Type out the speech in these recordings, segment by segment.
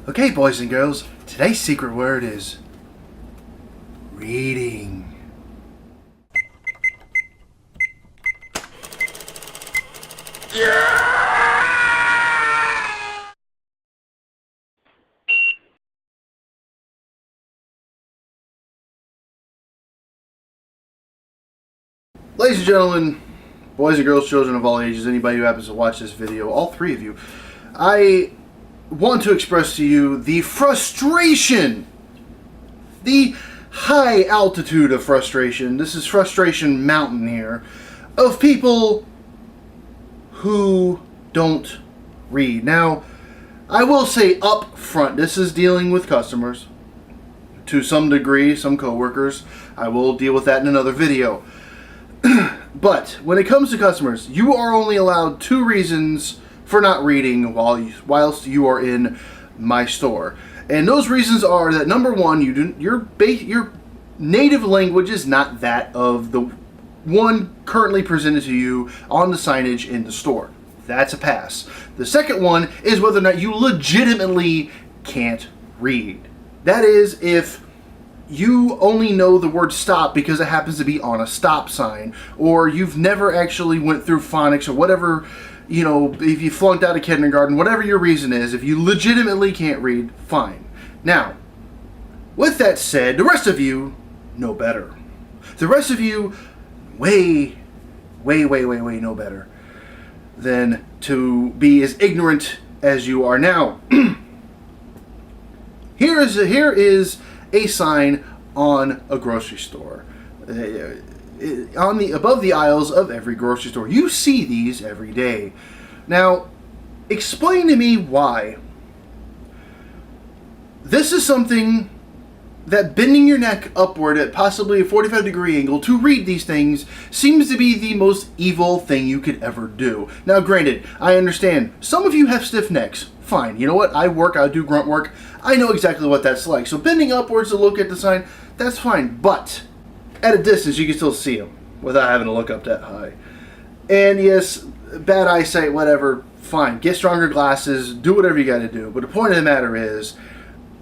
Okay, boys and girls, today's secret word is reading. Ladies and gentlemen, boys and girls, children of all ages, anybody who happens to watch this video, all three of you, I want to express to you the frustration, the high altitude of frustration, this is frustration mountain here, of people who don't read. Now, I will say up front, this is dealing with customers, to some degree, some coworkers. I will deal with that in another video. But when it comes to customers, you are only allowed 2 reasons for not reading whilst you are in my store. And those reasons are that, number one, your native language is not that of the one currently presented to you on the signage in the store. That's a pass. The second one is whether or not you legitimately can't read. That is, if you only know the word stop because it happens to be on a stop sign, or you've never actually went through phonics or whatever, you know, if you flunked out of kindergarten, whatever your reason is, if you legitimately can't read, fine. Now, with that said, the rest of you know better. The rest of you way know better than to be as ignorant as you are now. Here is a sign on a grocery store, above the aisles of every grocery store. You see these every day. Now, explain to me why this is something that bending your neck upward at possibly a 45-degree angle to read these things seems to be the most evil thing you could ever do. Now, granted, I understand some of you have stiff necks. Fine. You know what? I do grunt work. I know exactly what that's like. So bending upwards to look at the sign, that's fine. But at a distance, you can still see them without having to look up that high. And yes, bad eyesight, whatever, fine. Get stronger glasses, do whatever you got to do. But the point of the matter is,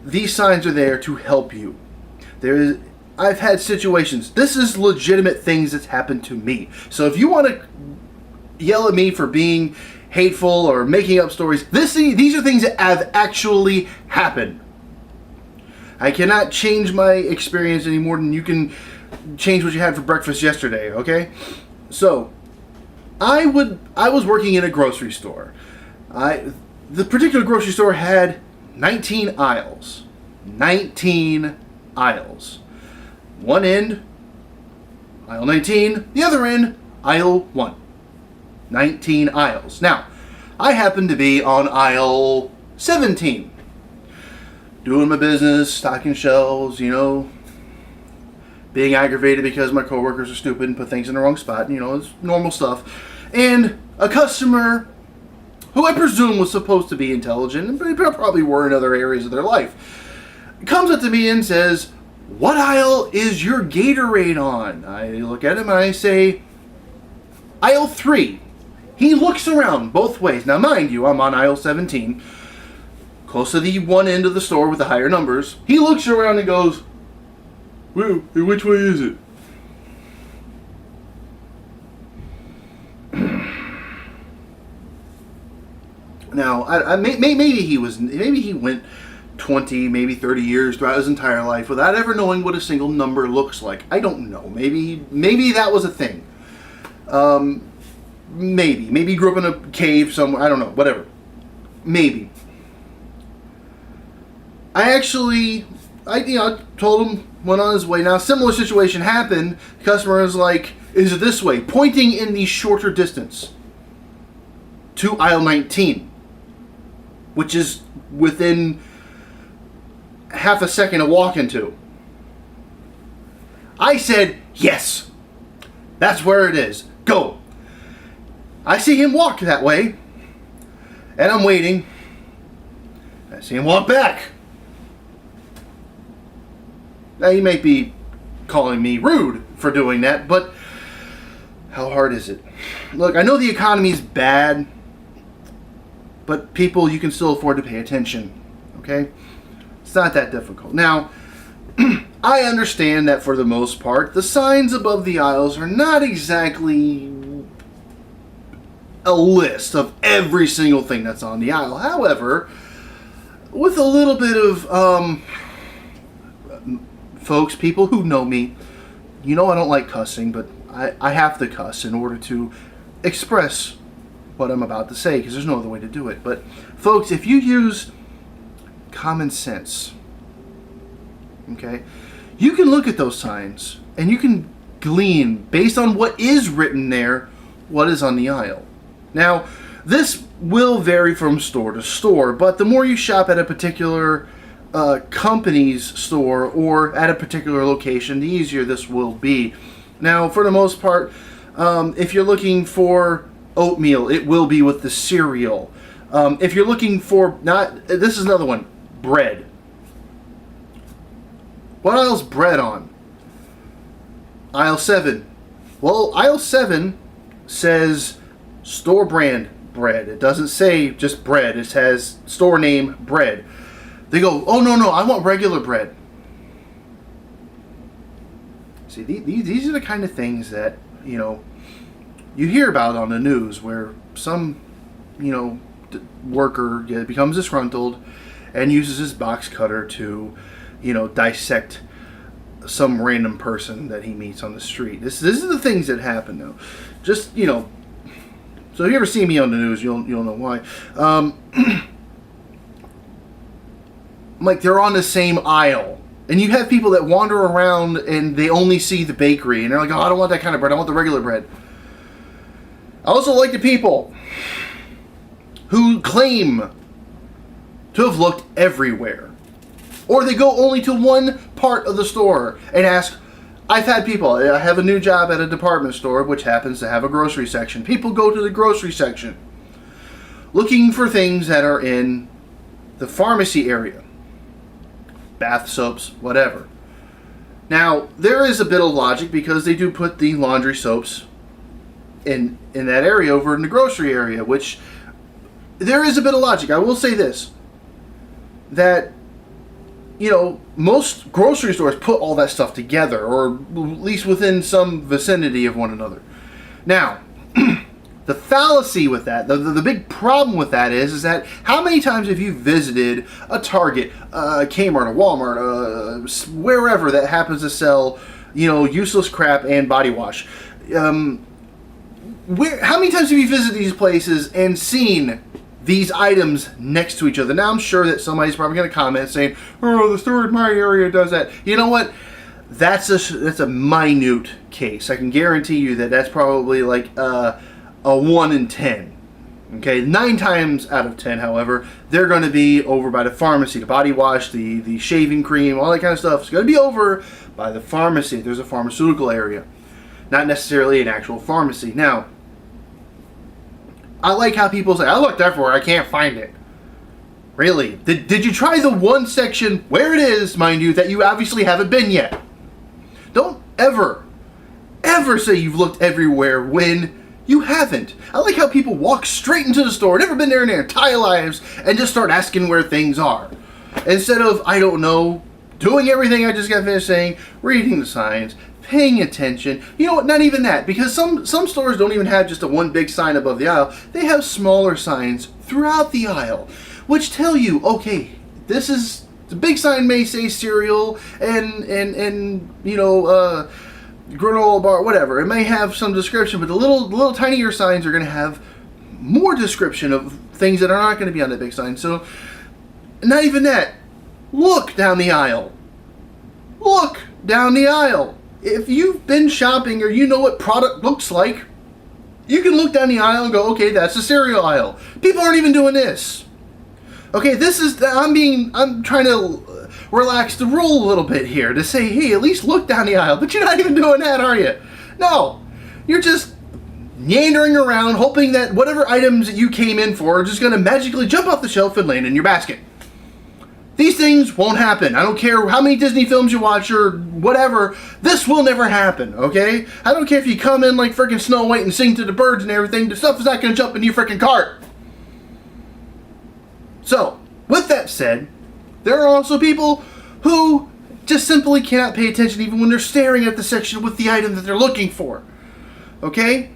these signs are there to help you. I've had situations. This is legitimate things that's happened to me. So if you want to yell at me for being hateful or making up stories, these are things that have actually happened. I cannot change my experience any more than you can change what you had for breakfast yesterday, okay? So, I was working in a grocery store. The particular grocery store had 19 aisles. 19 aisles. One end, aisle 19. The other end, aisle 1. 19 aisles. Now, I happen to be on aisle 17. Doing my business, stocking shelves, you know, being aggravated because my coworkers are stupid and put things in the wrong spot, you know, it's normal stuff. And a customer who I presume was supposed to be intelligent, but probably were in other areas of their life, comes up to me and says, "What aisle is your Gatorade on?" I look at him and I say, "Aisle 3. He looks around both ways. Now, mind you, I'm on aisle 17, close to the one end of the store with the higher numbers. He looks around and goes, "Well, which way is it?" Now, maybe he went 20, maybe 30 years throughout his entire life without ever knowing what a single number looks like. I don't know. Maybe that was a thing. Maybe he grew up in a cave somewhere. I don't know. Whatever. Maybe. I told him, went on his way. Now, a similar situation happened. The customer was like, "Is it this way?" Pointing in the shorter distance to aisle 19, which is within half a second of walking to. I said, "Yes, that's where it is. Go." I see him walk that way, and I'm waiting. I see him walk back. Now, you may be calling me rude for doing that, but how hard is it? Look, I know the economy's bad, but people, you can still afford to pay attention, okay? It's not that difficult. Now, I understand that for the most part, the signs above the aisles are not exactly a list of every single thing that's on the aisle. However, with a little bit of, folks, people who know me, you know I don't like cussing, but I have to cuss in order to express what I'm about to say, because there's no other way to do it. But, folks, if you use common sense, okay, you can look at those signs, and you can glean, based on what is written there, what is on the aisle. Now, this will vary from store to store, but the more you shop at a particular company's store or at a particular location, the easier this will be. Now, for the most part, if you're looking for oatmeal, it will be with the cereal. If you're looking for, this is another one, bread. What aisle's bread on? Aisle 7. Well, aisle 7 says store brand bread. It doesn't say just bread. It says store name bread. They go, oh, no, I want regular bread. See, these are the kind of things that, you hear about on the news, where some, worker becomes disgruntled and uses his box cutter to, dissect some random person that he meets on the street. This is the things that happen, though. Just, so if you ever see me on the news, you'll know why. Like, they're on the same aisle, and you have people that wander around and they only see the bakery, and they're like, oh, I don't want that kind of bread, I want the regular bread. I also like the people who claim to have looked everywhere, or they go only to one part of the store and ask. I've had people, I have a new job at a department store which happens to have a grocery section. People go to the grocery section looking for things that are in the pharmacy area. Bath soaps, whatever. Now, there is a bit of logic, because they do put the laundry soaps in that area over in the grocery area, which there is a bit of logic. I will say this, that most grocery stores put all that stuff together, or at least within some vicinity of one another. Now, the fallacy with that, the big problem with that is that how many times have you visited a Target, a Kmart, a Walmart, wherever that happens to sell, useless crap and body wash? How many times have you visited these places and seen these items next to each other? Now, I'm sure that somebody's probably going to comment saying, oh, the store in my area does that. You know what? That's a minute case. I can guarantee you that that's probably like a 1 in 10. Okay, 9 times out of 10, however, they're going to be over by the pharmacy. The body wash, the shaving cream, all that kind of stuff is going to be over by the pharmacy. There's a pharmaceutical area, not necessarily an actual pharmacy. Now, I like how people say, I looked everywhere, I can't find it. Really? Did you try the one section where it is, mind you, that you obviously haven't been yet? Don't ever say you've looked everywhere when you haven't. I like how people walk straight into the store, never been there in their entire lives, and just start asking where things are. Instead of, I don't know, doing everything I just got finished saying, reading the signs, paying attention. You know what, not even that, because some stores don't even have just a one big sign above the aisle. They have smaller signs throughout the aisle, which tell you, okay, this is, the big sign may say cereal and granola bar, whatever. It may have some description, but the little tinier signs are going to have more description of things that are not going to be on the big sign. So, not even that. Look down the aisle. Look down the aisle. If you've been shopping or you know what product looks like, you can look down the aisle and go, okay, that's the cereal aisle. People aren't even doing this. Okay, I'm trying to relax the rule a little bit here to say, hey, at least look down the aisle. But you're not even doing that, are you? No. You're just meandering around hoping that whatever items that you came in for are just going to magically jump off the shelf and land in your basket. These things won't happen. I don't care how many Disney films you watch or whatever. This will never happen, okay? I don't care if you come in like freaking Snow White and sing to the birds and everything. The stuff is not going to jump in your freaking cart. So, with that said, There are also people who just simply cannot pay attention even when they're staring at the section with the item that they're looking for. Okay?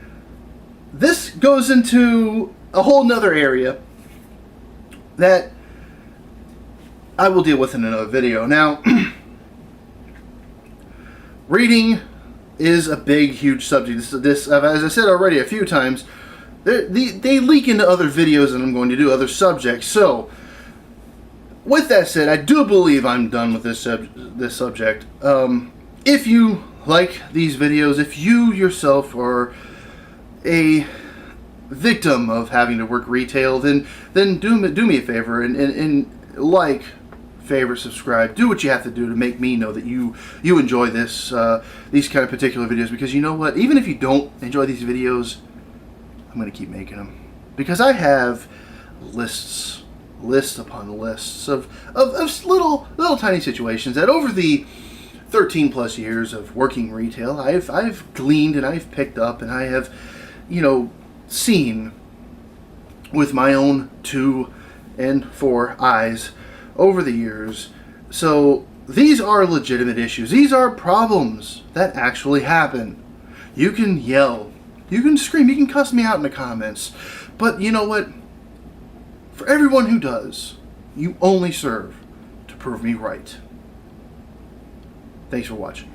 This goes into a whole nother area that I will deal with in another video. Now, reading is a big, huge subject. This, as I said already a few times, they leak into other videos that I'm going to do, other subjects. So, with that said, I do believe I'm done with this subject. If you like these videos, if you yourself are a victim of having to work retail, then do me a favor and like, favorite, subscribe, do what you have to do to make me know that you enjoy these kind of particular videos, because you know what, even if you don't enjoy these videos, I'm going to keep making them, because I have lists upon lists of little tiny situations that over the 13 plus years of working retail I've gleaned and I've picked up and I have seen with my own 2 and 4 eyes over the years. So these are legitimate issues. These are problems that actually happen. You can yell, you can scream, you can cuss me out in the comments, but you know what? For everyone who does, you only serve to prove me right. Thanks for watching.